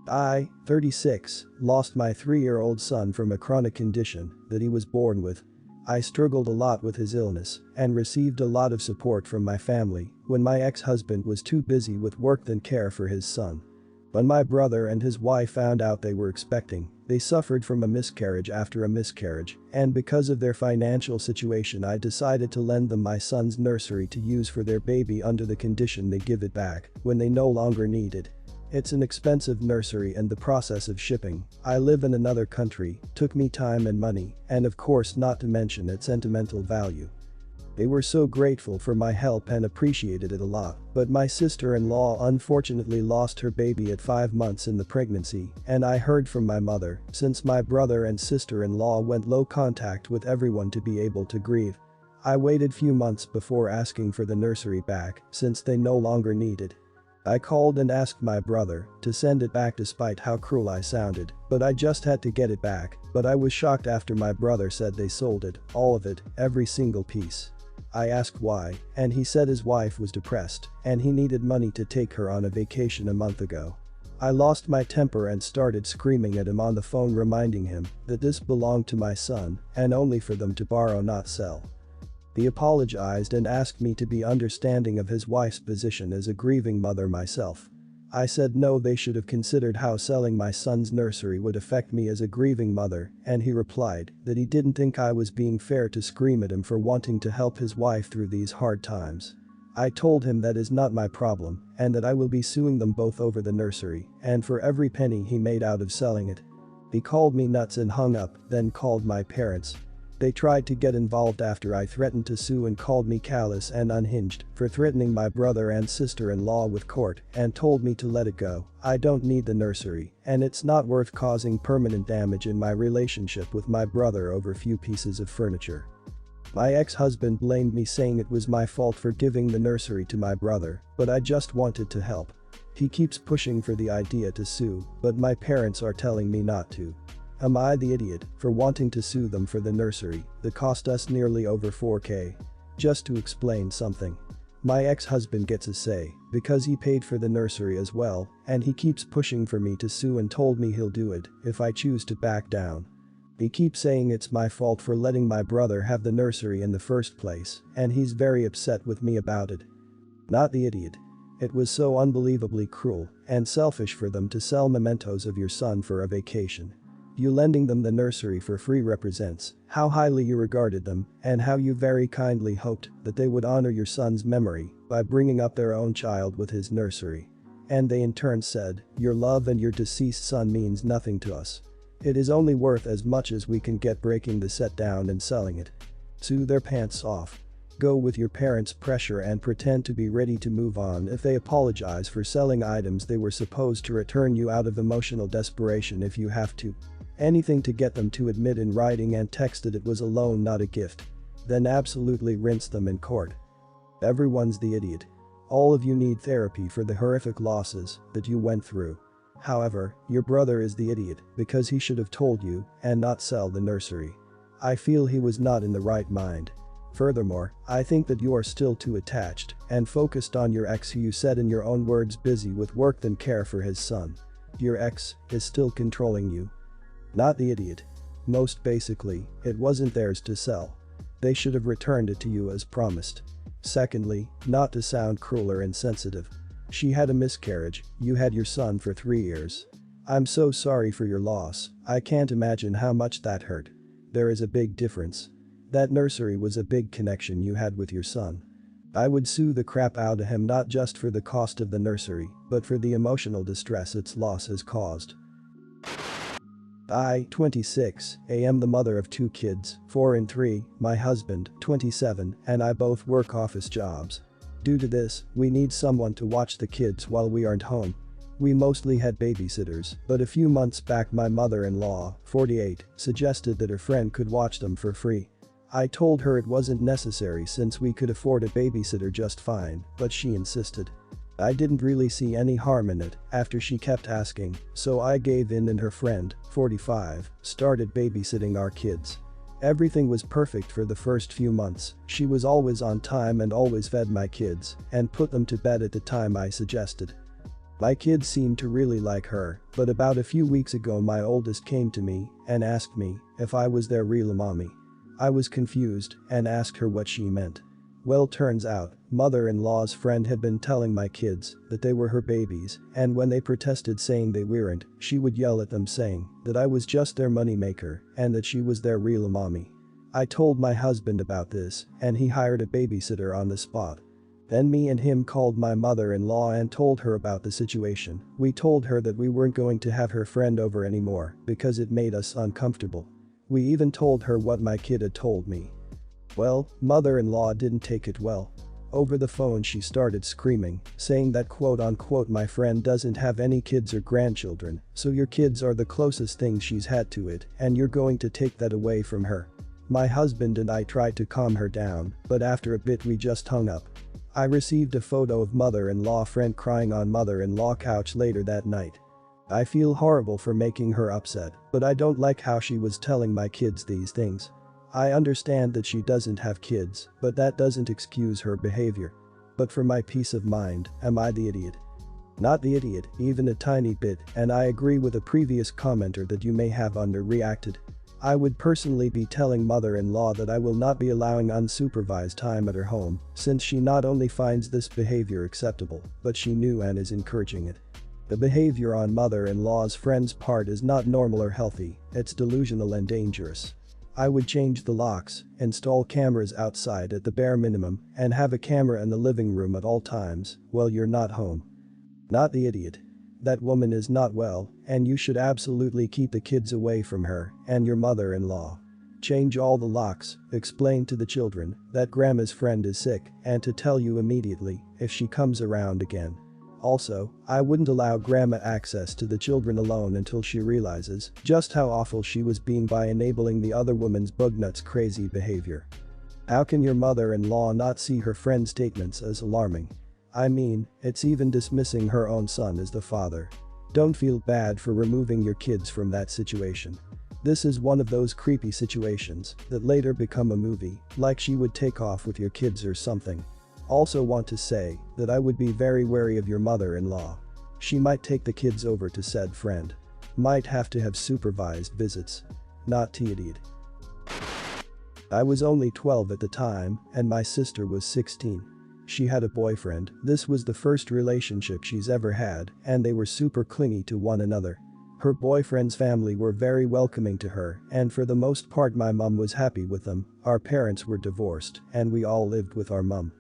I, 36, lost my 3-year-old son from a chronic condition that he was born with. I struggled a lot with his illness and received a lot of support from my family when my ex-husband was too busy with work than care for his son. When my brother and his wife found out they were expecting, they suffered from a miscarriage after a miscarriage, and because of their financial situation I decided to lend them my son's nursery to use for their baby under the condition they give it back when they no longer need it. It's an expensive nursery and the process of shipping, I live in another country, took me time and money, and of course not to mention its sentimental value. They were so grateful for my help and appreciated it a lot, but my sister-in-law unfortunately lost her baby at 5 months in the pregnancy, and I heard from my mother, since my brother and sister-in-law went low contact with everyone to be able to grieve. I waited few months before asking for the nursery back, since they no longer need it. I called and asked my brother to send it back despite how cruel I sounded, but I just had to get it back, but I was shocked after my brother said they sold it, all of it, every single piece. I asked why, and he said his wife was depressed and he needed money to take her on a vacation a month ago. I lost my temper and started screaming at him on the phone reminding him that this belonged to my son and only for them to borrow not sell. He apologized and asked me to be understanding of his wife's position as a grieving mother myself. I said no, they should have considered how selling my son's nursery would affect me as a grieving mother, and he replied that he didn't think I was being fair to scream at him for wanting to help his wife through these hard times. I told him that is not my problem and that I will be suing them both over the nursery and for every penny he made out of selling it. He called me nuts and hung up, then called my parents. They tried to get involved after I threatened to sue and called me callous and unhinged for threatening my brother and sister-in-law with court and told me to let it go. I don't need the nursery and it's not worth causing permanent damage in my relationship with my brother over few pieces of furniture. My ex-husband blamed me saying it was my fault for giving the nursery to my brother, but I just wanted to help. He keeps pushing for the idea to sue, but my parents are telling me not to. Am I the idiot for wanting to sue them for the nursery that cost us nearly over $4,000? Just to explain something. My ex-husband gets a say because he paid for the nursery as well, and he keeps pushing for me to sue and told me he'll do it if I choose to back down. He keeps saying it's my fault for letting my brother have the nursery in the first place, and he's very upset with me about it. Not the idiot. It was so unbelievably cruel and selfish for them to sell mementos of your son for a vacation. You lending them the nursery for free represents how highly you regarded them and how you very kindly hoped that they would honor your son's memory by bringing up their own child with his nursery. And they in turn said, your love and your deceased son means nothing to us. It is only worth as much as we can get breaking the set down and selling it. Sue their pants off. Go with your parents' pressure and pretend to be ready to move on if they apologize for selling items they were supposed to return you out of emotional desperation if you have to. Anything to get them to admit in writing and text that it was a loan not a gift. Then absolutely rinse them in court. Everyone's the idiot. All of you need therapy for the horrific losses that you went through. However, your brother is the idiot because he should have told you and not sell the nursery. I feel he was not in the right mind. Furthermore, I think that you are still too attached and focused on your ex who you said in your own words busy with work than care for his son. Your ex is still controlling you. Not the idiot. Most basically, it wasn't theirs to sell. They should have returned it to you as promised. Secondly, not to sound cruel or insensitive. She had a miscarriage, you had your son for 3 years. I'm so sorry for your loss, I can't imagine how much that hurt. There is a big difference. That nursery was a big connection you had with your son. I would sue the crap out of him not just for the cost of the nursery, but for the emotional distress its loss has caused. I, 26, am the mother of 2 kids, 4 and 3, my husband, 27, and I both work office jobs. Due to this, we need someone to watch the kids while we aren't home. We mostly had babysitters, but a few months back my mother-in-law, 48, suggested that her friend could watch them for free. I told her it wasn't necessary since we could afford a babysitter just fine, but she insisted. I didn't really see any harm in it after she kept asking, so I gave in and her friend, 45, started babysitting our kids. Everything was perfect for the first few months, she was always on time and always fed my kids and put them to bed at the time I suggested. My kids seemed to really like her, but about a few weeks ago my oldest came to me and asked me if I was their real mommy. I was confused and asked her what she meant. Well, turns out, mother-in-law's friend had been telling my kids that they were her babies, and when they protested saying they weren't, she would yell at them saying that I was just their moneymaker and that she was their real mommy. I told my husband about this, and he hired a babysitter on the spot. Then me and him called my mother-in-law and told her about the situation. We told her that we weren't going to have her friend over anymore because it made us uncomfortable. We even told her what my kid had told me. Well, mother-in-law didn't take it well. Over the phone she started screaming, saying that quote-unquote my friend doesn't have any kids or grandchildren, so your kids are the closest thing she's had to it and you're going to take that away from her. My husband and I tried to calm her down, but after a bit we just hung up. I received a photo of mother-in-law friend crying on mother-in-law couch later that night. I feel horrible for making her upset, but I don't like how she was telling my kids these things. I understand that she doesn't have kids, but that doesn't excuse her behavior. But for my peace of mind, am I the idiot? Not the idiot, even a tiny bit, and I agree with a previous commenter that you may have underreacted. I would personally be telling mother-in-law that I will not be allowing unsupervised time at her home, since she not only finds this behavior acceptable, but she knew and is encouraging it. The behavior on mother-in-law's friend's part is not normal or healthy, it's delusional and dangerous. I would change the locks, install cameras outside at the bare minimum, and have a camera in the living room at all times while you're not home. Not the idiot. That woman is not well, and you should absolutely keep the kids away from her and your mother-in-law. Change all the locks, explain to the children that grandma's friend is sick, and to tell you immediately if she comes around again. Also, I wouldn't allow grandma access to the children alone until she realizes just how awful she was being by enabling the other woman's bugnuts crazy behavior. How can your mother-in-law not see her friend's statements as alarming? I mean, it's even dismissing her own son as the father. Don't feel bad for removing your kids from that situation. This is one of those creepy situations that later become a movie, like she would take off with your kids or something. Also want to say that I would be very wary of your mother-in-law. She might take the kids over to said friend. Might have to have supervised visits. Not the idiot. I was only 12 at the time, and my sister was 16. She had a boyfriend. This was the first relationship she's ever had, and they were super clingy to one another. Her boyfriend's family were very welcoming to her, and for the most part my mum was happy with them. Our parents were divorced, and we all lived with our mum.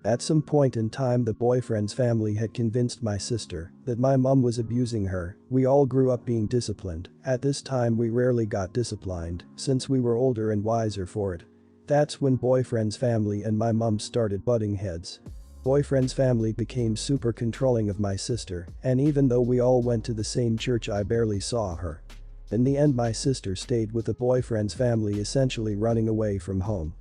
At some point in time the boyfriend's family had convinced my sister that my mum was abusing her. We all grew up being disciplined. At this time we rarely got disciplined, since we were older and wiser for it. That's when boyfriend's family and my mum started butting heads. Boyfriend's family became super controlling of my sister, and even though we all went to the same church I barely saw her. In the end my sister stayed with the boyfriend's family, essentially running away from home.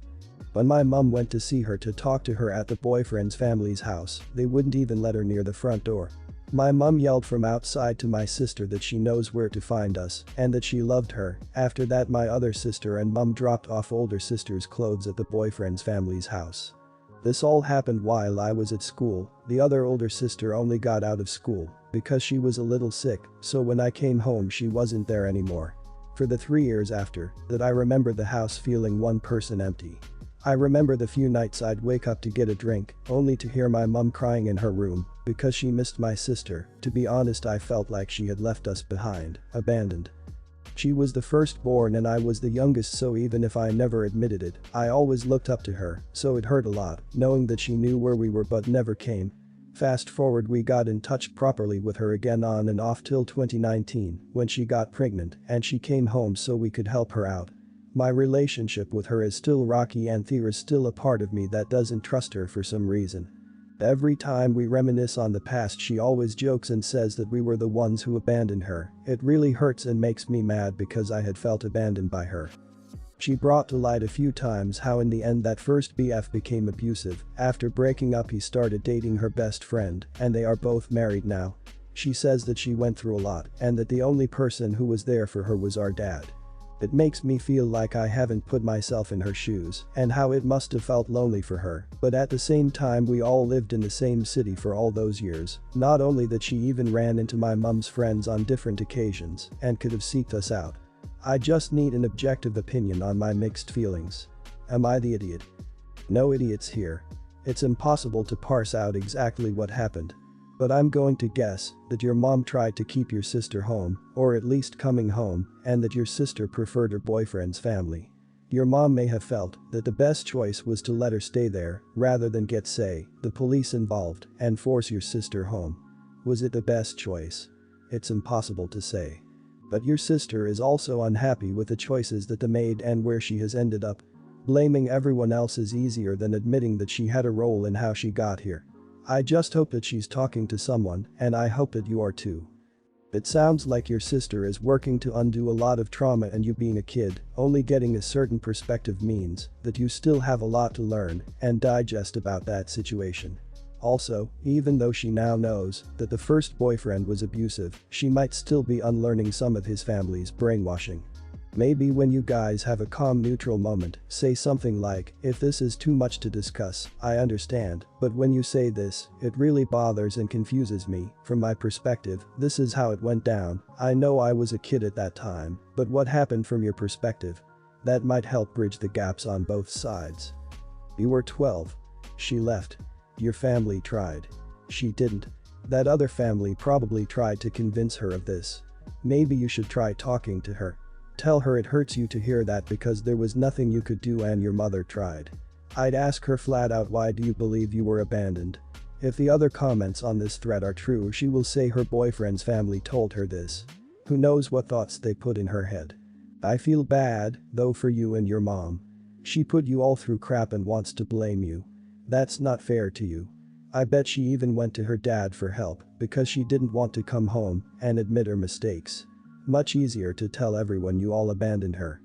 When my mum went to see her to talk to her at the boyfriend's family's house, they wouldn't even let her near the front door. My mum yelled from outside to my sister that she knows where to find us and that she loved her. After that my other sister and mum dropped off older sister's clothes at the boyfriend's family's house. This all happened while I was at school. The other older sister only got out of school because she was a little sick, so when I came home she wasn't there anymore. For the 3 years after that I remember the house feeling one person empty. I remember the few nights I'd wake up to get a drink, only to hear my mum crying in her room because she missed my sister. To be honest, I felt like she had left us behind, abandoned. She was the firstborn and I was the youngest, so even if I never admitted it, I always looked up to her, so it hurt a lot, knowing that she knew where we were but never came. Fast forward, we got in touch properly with her again on and off till 2019, when she got pregnant and she came home so we could help her out. My relationship with her is still rocky and there is still a part of me that doesn't trust her for some reason. Every time we reminisce on the past she always jokes and says that we were the ones who abandoned her. It really hurts and makes me mad because I had felt abandoned by her. She brought to light a few times how in the end that first BF became abusive. After breaking up he started dating her best friend and they are both married now. She says that she went through a lot and that the only person who was there for her was our dad. It makes me feel like I haven't put myself in her shoes and how it must have felt lonely for her, but at the same time we all lived in the same city for all those years, not only that she even ran into my mum's friends on different occasions and could have seeked us out. I just need an objective opinion on my mixed feelings. Am I the idiot? No idiots here. It's impossible to parse out exactly what happened. But I'm going to guess that your mom tried to keep your sister home, or at least coming home, and that your sister preferred her boyfriend's family. Your mom may have felt that the best choice was to let her stay there rather than get, say, the police involved and force your sister home. Was it the best choice? It's impossible to say. But your sister is also unhappy with the choices that they made and where she has ended up. Blaming everyone else is easier than admitting that she had a role in how she got here. I just hope that she's talking to someone, and I hope that you are too. It sounds like your sister is working to undo a lot of trauma, and you being a kid, only getting a certain perspective means that you still have a lot to learn and digest about that situation. Also, even though she now knows that the first boyfriend was abusive, she might still be unlearning some of his family's brainwashing. Maybe when you guys have a calm neutral moment, say something like, "If this is too much to discuss, I understand, but when you say this, it really bothers and confuses me. From my perspective, this is how it went down. I know I was a kid at that time, but what happened from your perspective?" That might help bridge the gaps on both sides. You were 12. She left. Your family tried. She didn't. That other family probably tried to convince her of this. Maybe you should try talking to her. Tell her it hurts you to hear that because there was nothing you could do and your mother tried. I'd ask her flat out, why do you believe you were abandoned? If the other comments on this thread are true, she will say her boyfriend's family told her this. Who knows what thoughts they put in her head. I feel bad, though, for you and your mom. She put you all through crap and wants to blame you. That's not fair to you. I bet she even went to her dad for help because she didn't want to come home and admit her mistakes. Much easier to tell everyone you all abandoned her.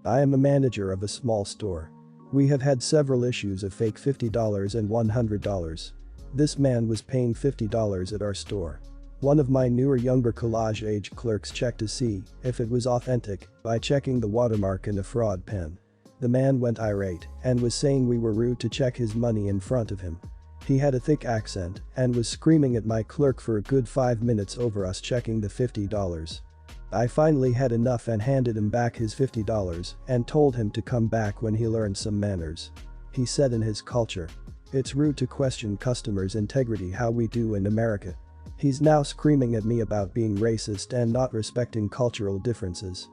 I am a manager of a small store. We have had several issues of fake $50 and $100. This man was paying $50 at our store. One of my newer younger college age clerks checked to see if it was authentic by checking the watermark in a fraud pen. The man went irate and was saying we were rude to check his money in front of him. He had a thick accent and was screaming at my clerk for a good 5 minutes over us checking the $50. I finally had enough and handed him back his $50 and told him to come back when he learned some manners. He said in his culture, "It's rude to question customers' integrity how we do in America." He's now screaming at me about being racist and not respecting cultural differences.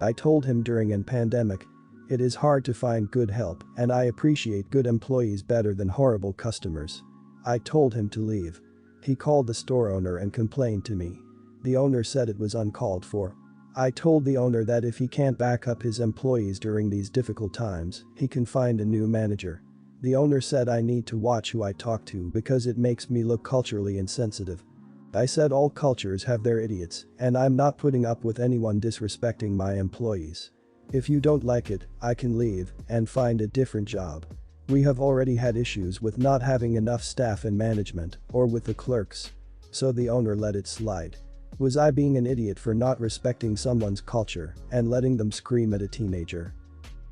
I told him during a pandemic, it is hard to find good help and I appreciate good employees better than horrible customers. I told him to leave. He called the store owner and complained to me. The owner said it was uncalled for. I told the owner that if he can't back up his employees during these difficult times, he can find a new manager. The owner said I need to watch who I talk to because it makes me look culturally insensitive. I said all cultures have their idiots and I'm not putting up with anyone disrespecting my employees. If you don't like it, I can leave and find a different job. We have already had issues with not having enough staff and management or with the clerks. So the owner let it slide. Was I being an idiot for not respecting someone's culture and letting them scream at a teenager?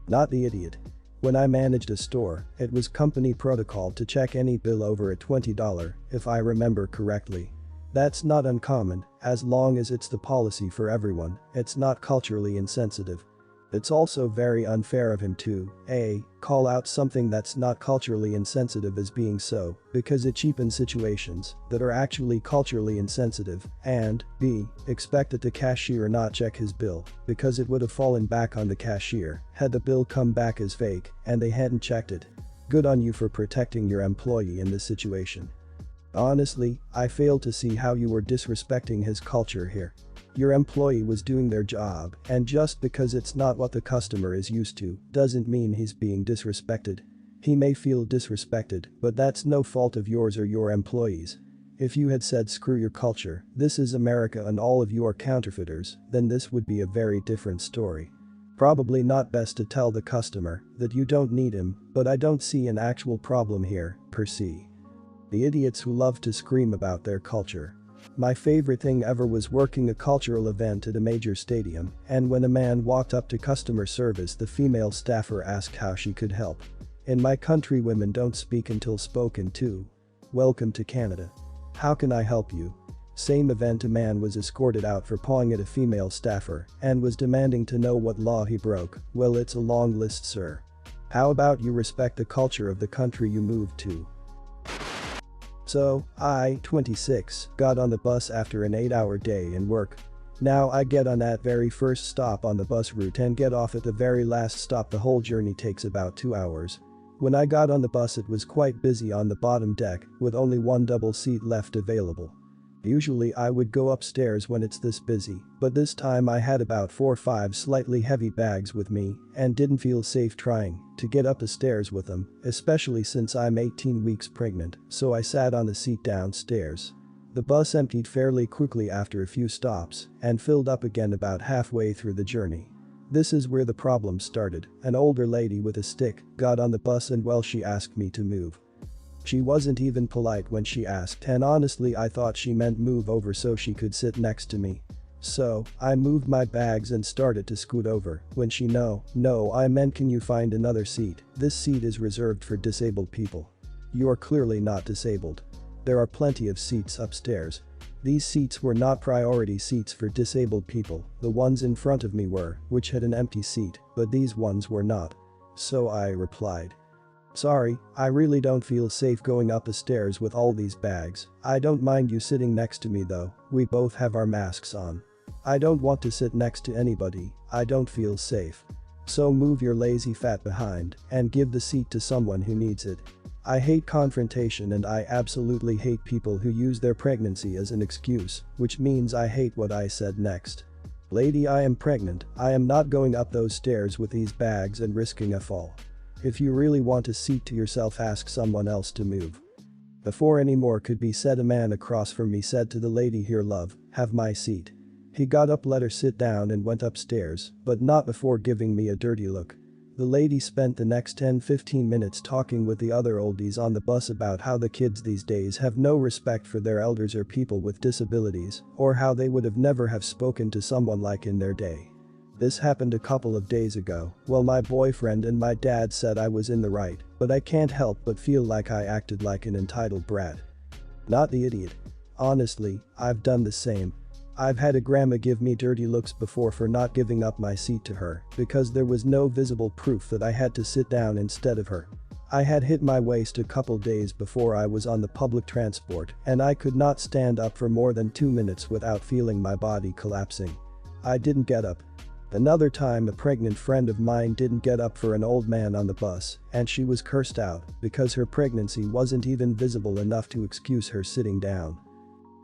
Not the idiot. When I managed a store, it was company protocol to check any bill over a $20, if I remember correctly. That's not uncommon, as long as it's the policy for everyone, it's not culturally insensitive. It's also very unfair of him to A. Call out something that's not culturally insensitive as being so, because it cheapens situations that are actually culturally insensitive, and B. Expect that the cashier not check his bill, because it would have fallen back on the cashier had the bill come back as fake and they hadn't checked it. Good on you for protecting your employee in this situation. Honestly, I fail to see how you were disrespecting his culture here. Your employee was doing their job, and just because it's not what the customer is used to doesn't mean he's being disrespected. He may feel disrespected, but that's no fault of yours or your employees. If you had said screw your culture, this is America and all of you are counterfeiters, then this would be a very different story. Probably not best to tell the customer that you don't need him, but I don't see an actual problem here, per se. The idiots who love to scream about their culture. My favorite thing ever was working a cultural event at a major stadium, and when a man walked up to customer service, the female staffer asked how she could help. In my country, women don't speak until spoken to. Welcome to Canada. How can I help you? Same event, a man was escorted out for pawing at a female staffer and was demanding to know what law he broke. Well, it's a long list, sir. How about you respect the culture of the country you moved to? So, I, 26, got on the bus after an 8-hour day in work. Now I get on that very first stop on the bus route and get off at the very last stop. The whole journey takes about 2 hours. When I got on the bus, it was quite busy on the bottom deck, with only one double seat left available. Usually I would go upstairs when it's this busy, but this time I had about 4 or 5 slightly heavy bags with me and didn't feel safe trying to get up the stairs with them, especially since I'm 18 weeks pregnant, so I sat on the seat downstairs. The bus emptied fairly quickly after a few stops and filled up again about halfway through the journey. This is where the problem started. An older lady with a stick got on the bus and, well, she asked me to move. She wasn't even polite when she asked, and honestly I thought she meant move over so she could sit next to me. So, I moved my bags and started to scoot over when she no, I meant, can you find another seat? This seat is reserved for disabled people. You're clearly not disabled. There are plenty of seats upstairs. These seats were not priority seats for disabled people. The ones in front of me were, which had an empty seat, but these ones were not. So I replied, sorry, I really don't feel safe going up the stairs with all these bags. I don't mind you sitting next to me though, we both have our masks on. I don't want to sit next to anybody, I don't feel safe. So move your lazy fat behind and give the seat to someone who needs it. I hate confrontation and I absolutely hate people who use their pregnancy as an excuse, which means I hate what I said next. Lady, I am pregnant, I am not going up those stairs with these bags and risking a fall. If you really want a seat to yourself, ask someone else to move. Before any more could be said, a man across from me said to the lady, here love, have my seat. He got up, let her sit down and went upstairs, but not before giving me a dirty look. The lady spent the next 10-15 minutes talking with the other oldies on the bus about how the kids these days have no respect for their elders or people with disabilities, or how they would have never have spoken to someone like in their day. This happened a couple of days ago. Well, my boyfriend and my dad said I was in the right, but I can't help but feel like I acted like an entitled brat. Not the idiot. Honestly, I've done the same. I've had a grandma give me dirty looks before for not giving up my seat to her because there was no visible proof that I had to sit down instead of her. I had hit my waist a couple days before I was on the public transport and I could not stand up for more than 2 minutes without feeling my body collapsing. I didn't get up. Another time, a pregnant friend of mine didn't get up for an old man on the bus and she was cursed out because her pregnancy wasn't even visible enough to excuse her sitting down.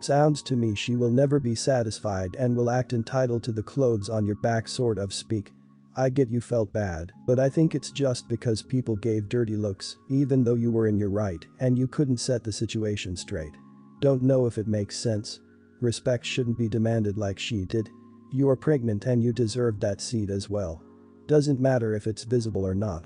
Sounds to me she will never be satisfied and will act entitled to the clothes on your back, sort of speak. I get you felt bad, but I think it's just because people gave dirty looks even though you were in your right and you couldn't set the situation straight. Don't know if it makes sense. Respect shouldn't be demanded like she did. You are pregnant and you deserve that seat as well. Doesn't matter if it's visible or not.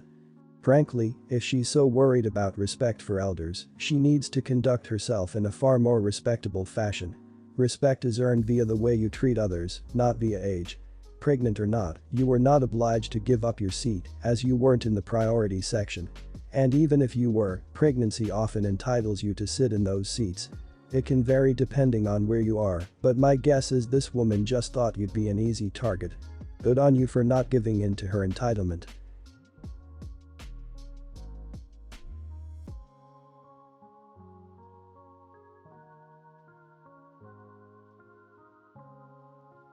Frankly, if she's so worried about respect for elders, she needs to conduct herself in a far more respectable fashion. Respect is earned via the way you treat others, not via age. Pregnant or not, you were not obliged to give up your seat, as you weren't in the priority section. And even if you were, pregnancy often entitles you to sit in those seats. It can vary depending on where you are, but my guess is this woman just thought you'd be an easy target. Good on you for not giving in to her entitlement.